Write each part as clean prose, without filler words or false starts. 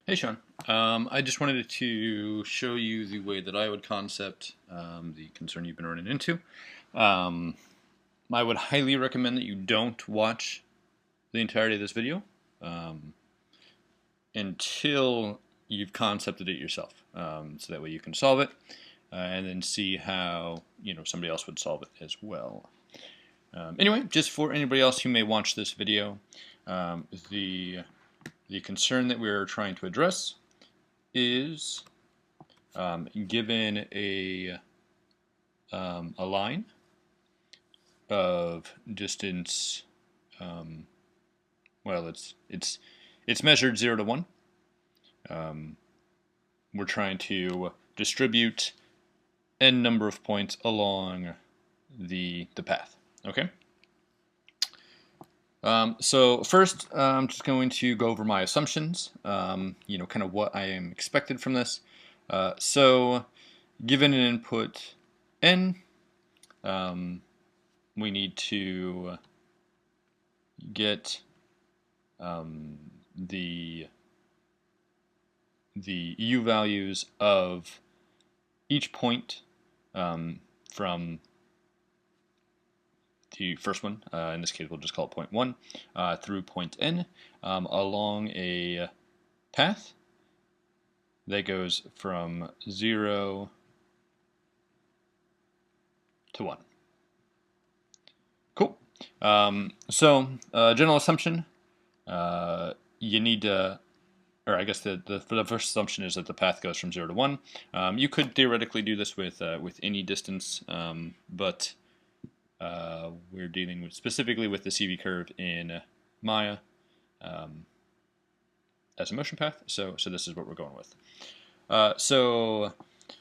Hey Sean, I just wanted to show you the way that I would concept the concern you've been running into. Um, I would highly recommend that you don't watch the entirety of this video um, until you've concepted it yourself, so that way you can solve it and then see how somebody else would solve it as well. Anyway, just for anybody else who may watch this video, the concern that we're trying to address is given a line of distance. Well, it's measured 0 to 1. We're trying to distribute n number of points along the path. Okay. So first, I'm just going to go over my assumptions. Kind of what I am expected from this. So, given an input n, we need to get the u values of each point from the first one, in this case we'll just call it point 1, through point n, along a path that goes from 0 to 1. Cool. General assumption, you need to, or I guess the first assumption is that the path goes from 0 to 1. You could theoretically do this with any distance, but we're dealing specifically with the CV curve in Maya as a motion path, so this is what we're going with. So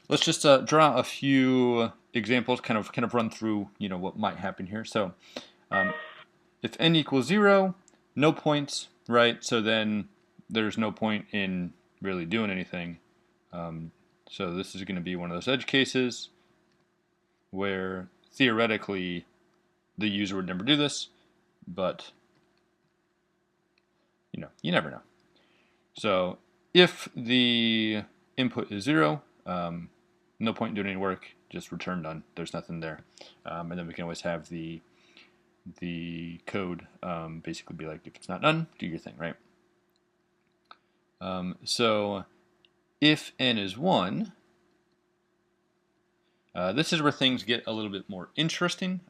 let's just draw a few examples, kind of run through what might happen here. So if n equals 0, no points, right? So then there's no point in really doing anything. So this is going to be one of those edge cases where theoretically the user would never do this, but you never know. So if the input is 0, no point in doing any work, just return none. There's nothing there. And then we can always have the code basically be like, if it's not none, do your thing, right? So if n is 1, this is where things get a little bit more interesting.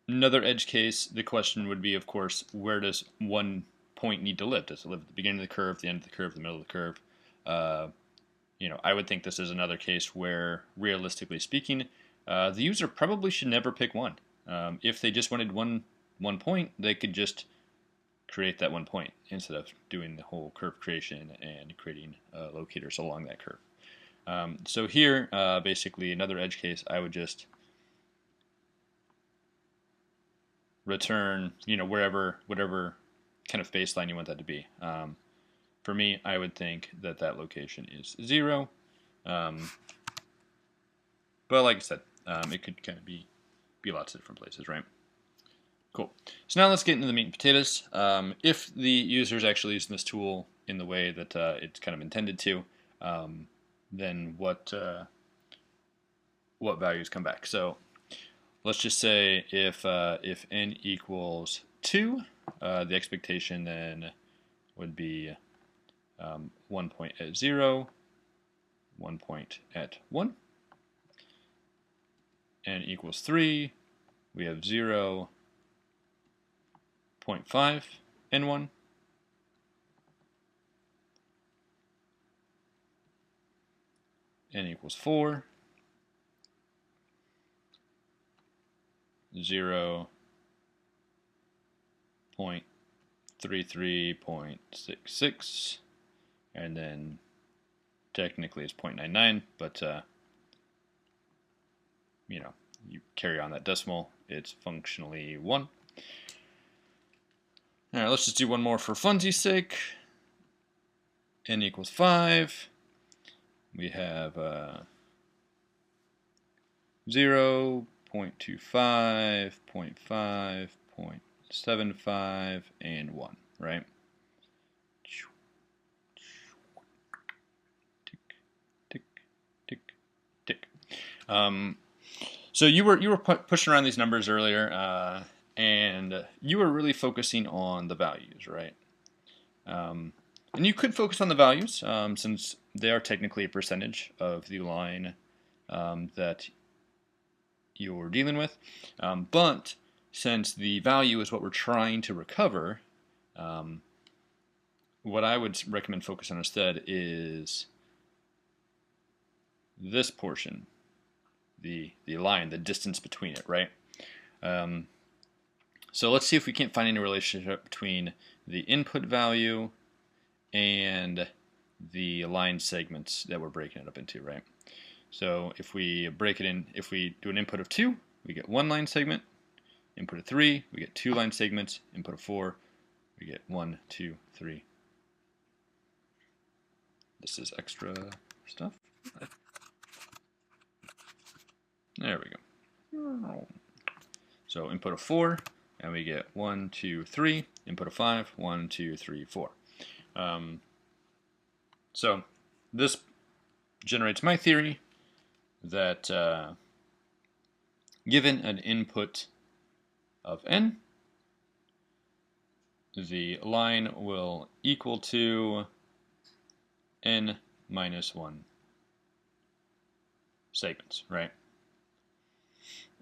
Another edge case, the question would be, of course, where does one point need to live? Does it live at the beginning of the curve, the end of the curve, the middle of the curve? I would think this is another case where, realistically speaking, the user probably should never pick 1. If they just wanted one point, they could just create that 1 point instead of doing the whole curve creation and creating locators along that curve. So here, basically, another edge case, I would just return, whatever kind of baseline you want that to be. For me, I would think that location is 0. But like I said, it could kind of be lots of different places, right? Cool. So now let's get into the meat and potatoes. If the user is actually using this tool in the way that it's kind of intended to, then what values come back? So let's just say if n equals 2, the expectation then would be 1 point at 0, 1 point at 1. N equals 3, we have 0, 0.5, and 1. N equals 4, 0, 0.33.66, and then technically it's 0.99, but you carry on that decimal, it's functionally 1. Alright, let's just do one more for funsies' sake. N equals 5. We have 0, 0.25, 0.5, 0.75, and 1, right? So you were pushing around these numbers earlier, and you were really focusing on the values, right? And you could focus on the values since they are technically a percentage of the line that you're dealing with. But since the value is what we're trying to recover, what I would recommend focus on instead is this portion, the line, the distance between it, right? So let's see if we can't find any relationship between the input value and the line segments that we're breaking it up into, right? So if we break it in, if we do an input of 2, we get 1 line segment. Input of 3, we get 2 line segments. Input of 4, we get 1, 2, 3. This is extra stuff. There we go. So input of 4, and we get 1, 2, 3. Input of 5, 1, 2, 3, 4. So this generates my theory that given an input of n, the line will equal to n minus 1 segments, right?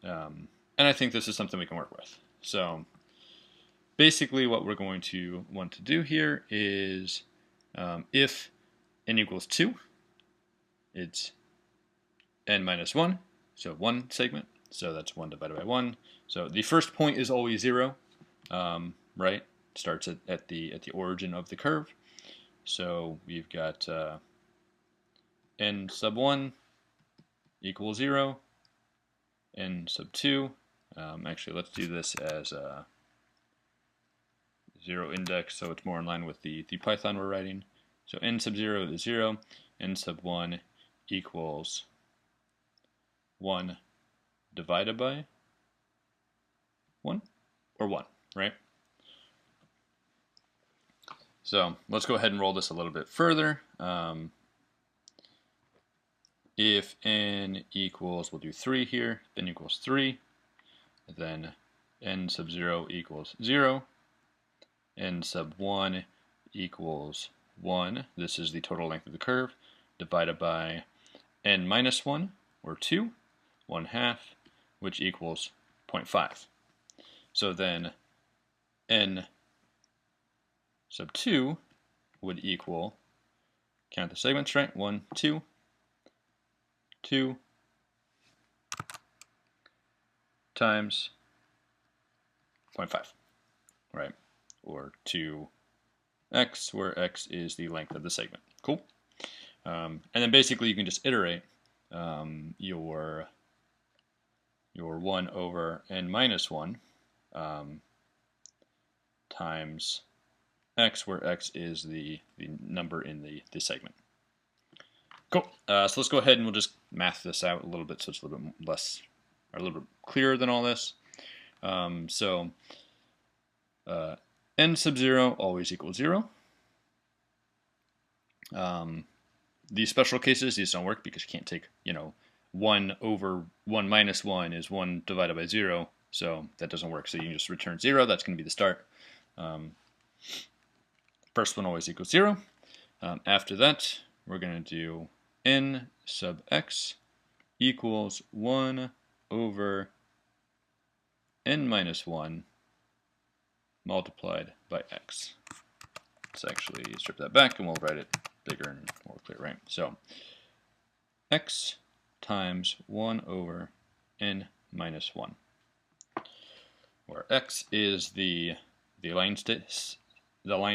And I think this is something we can work with. So basically what we're going to want to do here is if n equals 2, it's n minus 1, so 1 segment. So that's 1 divided by 1. So the first point is always 0, right? Starts at the origin of the curve. So we've got n sub 1 equals 0, n sub 2. Actually, let's do this as a 0 index, so it's more in line with the Python we're writing. So n sub 0 is 0, n sub 1 equals 1 divided by 1, or 1, right? So let's go ahead and roll this a little bit further. If n equals, we'll do 3 here, n equals 3, then n sub 0 equals 0, n sub 1 equals 1, this is the total length of the curve, divided by n minus 1, or 2, 1/2, which equals 0.5. So then n sub 2 would equal, count the segments, right? 1, 2, 2 times 0.5, right? Or 2x, where x is the length of the segment. Cool. And then basically you can just iterate your 1 over n minus 1 times x, where x is the number in the segment. Cool. So let's go ahead and we'll just math this out a little bit so it's a little bit less, or a little bit clearer than all this. So n sub 0 always equals 0. These special cases, these don't work because you can't take, 1 over 1 minus 1 is 1 divided by 0, so that doesn't work. So you can just return 0, that's going to be the start. First one always equals 0. After that, we're going to do n sub x equals 1 over n minus 1 multiplied by x. Let's actually strip that back and we'll write it bigger and more clear, right? So x times 1 over n minus 1, where x is the line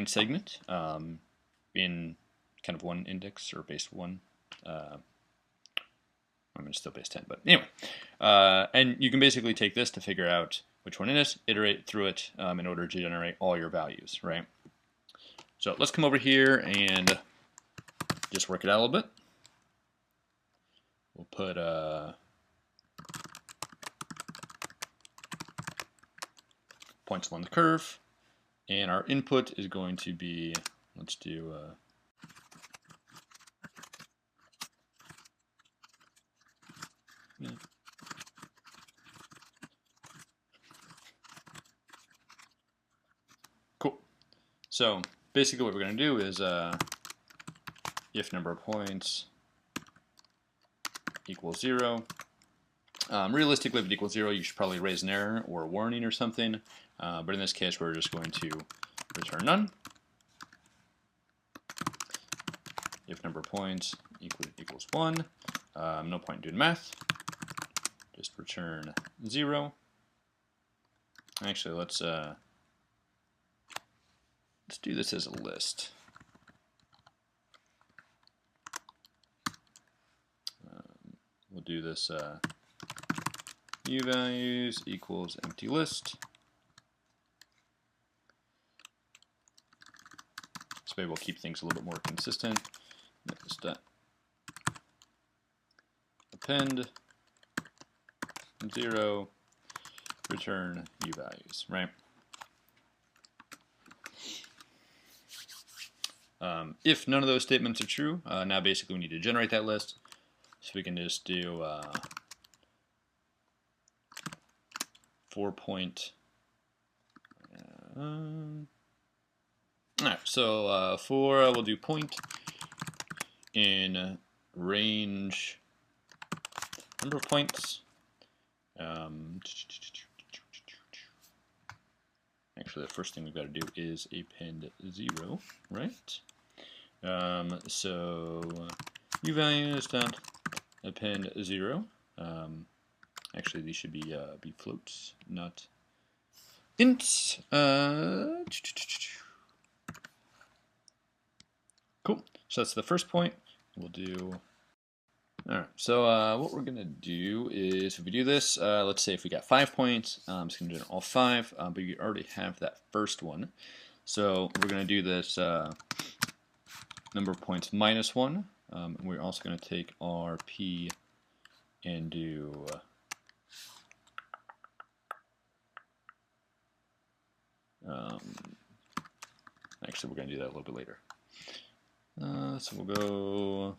segment in kind of 1 index or base 1. I'm still base 10, but anyway. And you can basically take this to figure out which one it is, iterate through it in order to generate all your values, right? So let's come over here and just work it out a little bit. We'll put points along the curve, and our input is going to be, let's do So basically what we're going to do is if number of points equals 0. Realistically, if it equals 0, you should probably raise an error or a warning or something. But in this case, we're just going to return none. If number of points equals 1, no point in doing math. Just return 0. Actually, let's do this as a list. We'll do this uValues equals empty list. So maybe we'll keep things a little bit more consistent. Just append 0, return uValues, right? If none of those statements are true, now basically we need to generate that list. So we can just do 4 point. Alright, so we'll do point in range number of points. Actually, the first thing we've got to do is append 0, right? So uValues dot append 0. Actually, these should be floats, not ints. Cool. So that's the first point. We'll do. All right. So what we're gonna do is, if we do this, let's say if we got 5 points, I'm just gonna do all 5, but you already have that first one. So we're gonna do this number of points minus 1. And we're also gonna take our p and do actually, we're going to do that a little bit later. So we'll go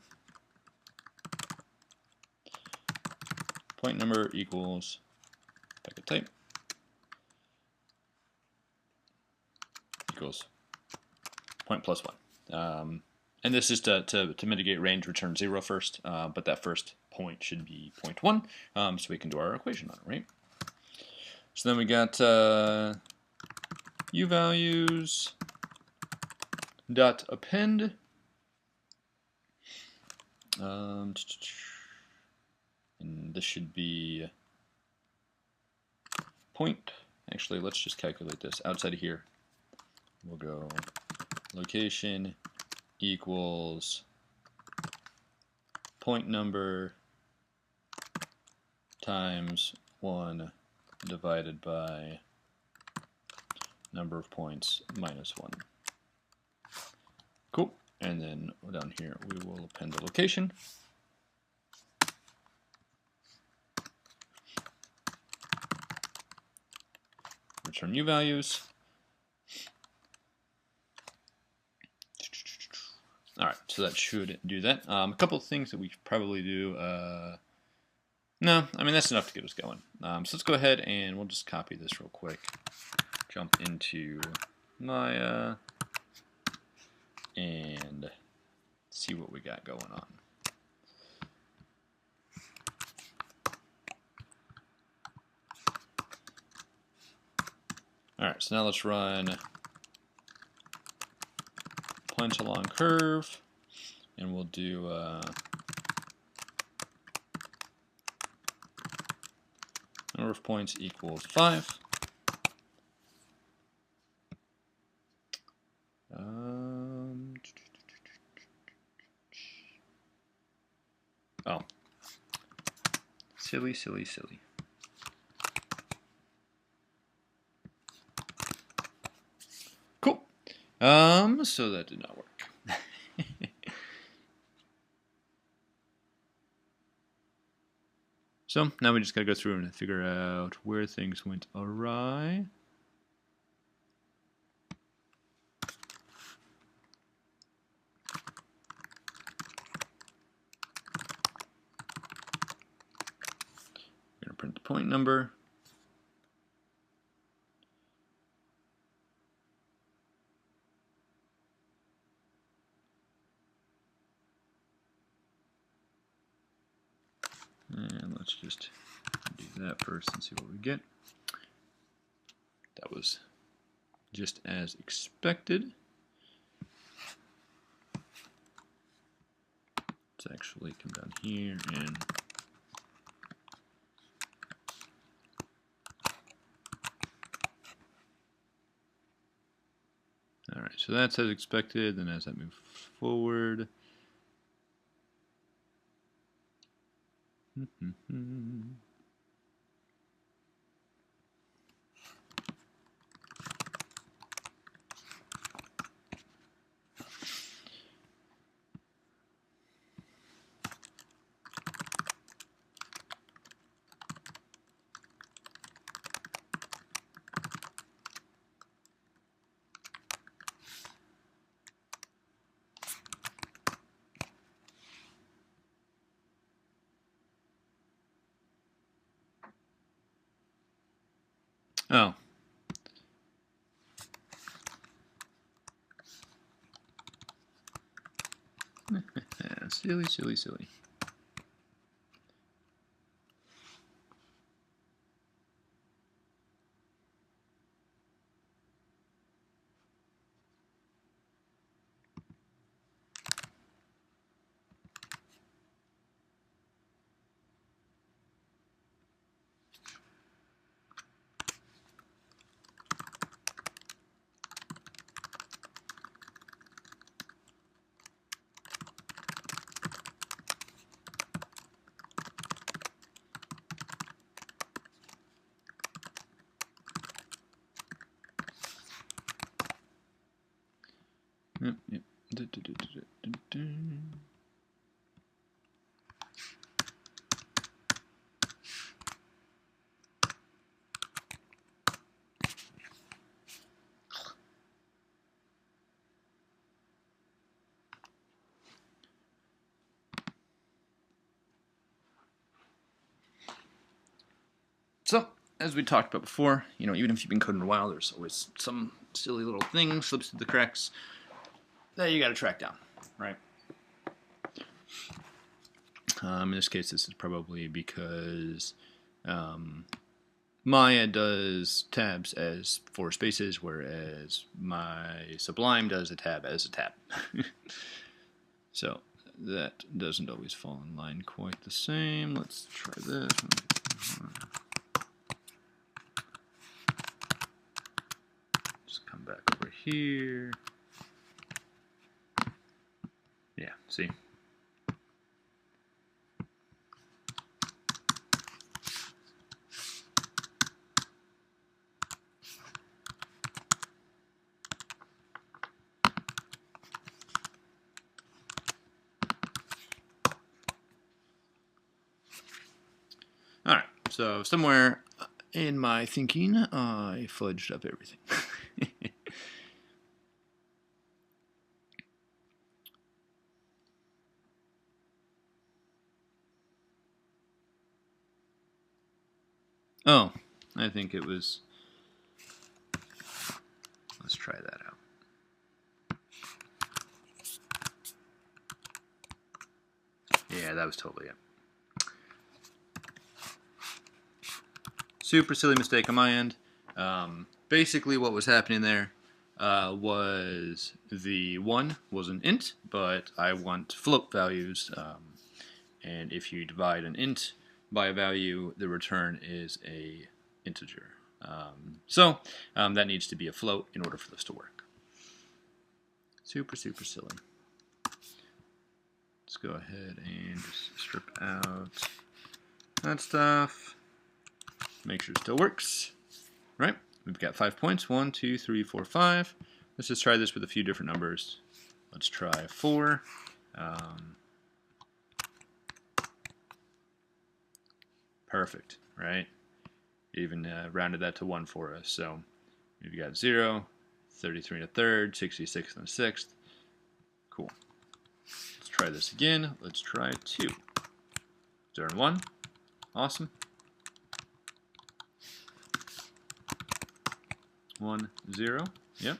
point number equals packet type equals point plus 1. And this is to mitigate range, return 0 first, but that first point should be 0.1, so we can do our equation on it, right? So then we got uValues dot append and this should be point. Actually, let's just calculate this outside of here. We'll go location equals point number times 1 divided by number of points minus 1. Cool. And then down here we will append the location. Return uValues. Alright, so that should do that. A couple of things that we should probably do. No, I mean that's enough to get us going. So let's go ahead and we'll just copy this real quick. Jump into Maya and see what we got going on. Alright, so now let's run punch along curve, and we'll do number of points equals 5. Oh, silly. Cool. So that did not work. So now we just gotta go through and figure out where things went awry. We're gonna print the point number. let's just do that first and see what we get. That was just as expected. Let's actually come down here and alright, so that's as expected. Then as I move forward, oh. Silly, silly, silly. Yep, yep. So, as we talked about before, even if you've been coding a while, there's always some silly little thing slips through the cracks that you got to track down, right? In this case, this is probably because Maya does tabs as 4 spaces, whereas my Sublime does a tab as a tab. So that doesn't always fall in line quite the same. Let's try this. Just come back over here. Yeah, see? Alright, so somewhere in my thinking, I fudged up everything. Oh, I think it was... Let's try that out. Yeah, that was totally it. Super silly mistake on my end. Basically what was happening there was the 1 was an int, but I want float values, and if you divide an int by a value, the return is a integer. So that needs to be a float in order for this to work. Super, super silly. Let's go ahead and just strip out that stuff. Make sure it still works. Right? We've got 5 points. 1, 2, 3, 4, 5. Let's just try this with a few different numbers. Let's try 4. Perfect, right? Even rounded that to 1 for us. So we've got 0, 33 and a third, 66 and a sixth. Cool. Let's try this again. Let's try 2. 0 and 1. Awesome. 1, 0. Yep.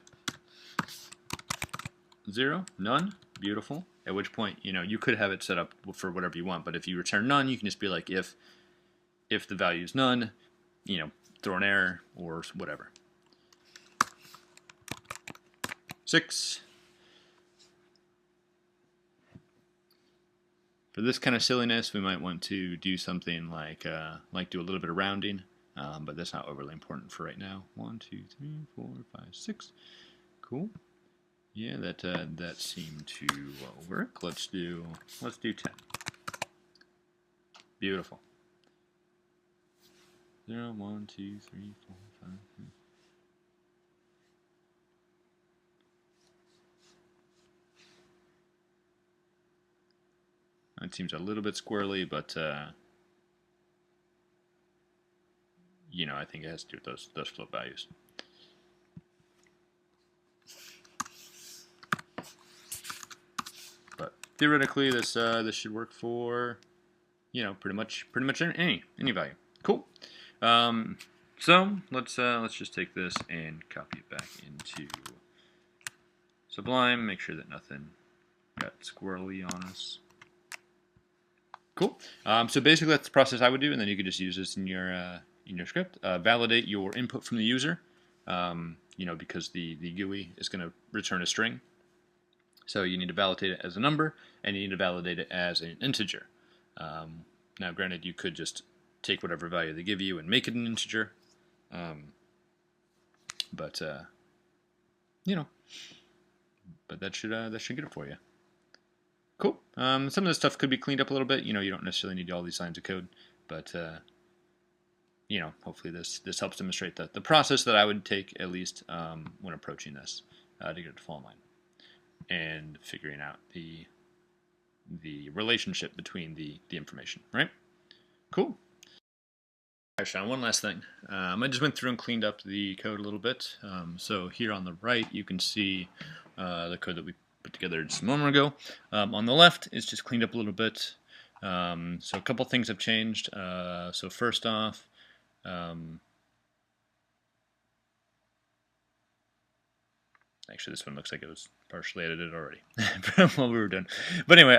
0, none. Beautiful. At which point, you could have it set up for whatever you want. But if you return none, you can just be like if If the value is none, throw an error or whatever. 6. For this kind of silliness, we might want to do something like do a little bit of rounding, but that's not overly important for right now. 1, 2, 3, 4, 5, 6. Cool. Yeah, that seemed to work. Let's do 10. Beautiful. 0, 1, 2, 3, 4, 5, 6. It seems a little bit squirrely, but I think it has to do with those float values. But theoretically, this should work for pretty much any value. Cool. So let's just take this and copy it back into Sublime. Make sure that nothing got squirrely on us. Cool. So basically, that's the process I would do, and then you could just use this in your script. Validate your input from the user, because the GUI is going to return a string. So you need to validate it as a number, and you need to validate it as an integer. Now, granted, you could just take whatever value they give you and make it an integer, but that should get it for you. Cool. Some of this stuff could be cleaned up a little bit. You don't necessarily need all these lines of code, but hopefully this helps demonstrate the process that I would take, at least when approaching this to get it to fall in line, and figuring out the relationship between the information. Right? Cool. Actually, one last thing. I just went through and cleaned up the code a little bit. So here on the right, you can see the code that we put together just a moment ago. On the left, it's just cleaned up a little bit. So a couple things have changed. So first off, actually, this one looks like it was partially edited already from what we were doing. But anyway,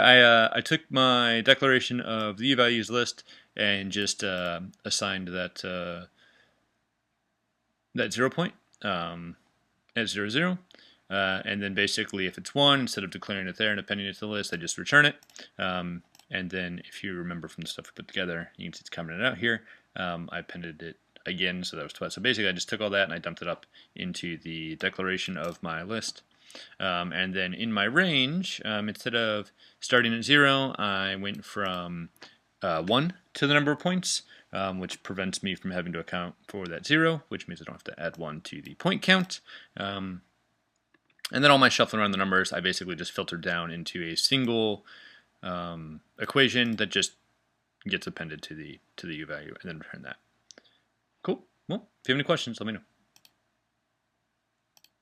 I took my declaration of the values list and just assigned that 0 point as 0, 0. And then basically, if it's 1, instead of declaring it there and appending it to the list, I just return it. And then if you remember from the stuff we put together, you can see it's commented out here. I appended it again, so that was twice. So basically, I just took all that and I dumped it up into the declaration of my list. And then in my range, instead of starting at 0, I went from 1 to the number of points, which prevents me from having to account for that 0, which means I don't have to add 1 to the point count. And then all my shuffling around the numbers, I basically just filtered down into a single equation that just gets appended to the U value and then return that. Cool. Well, if you have any questions, let me know.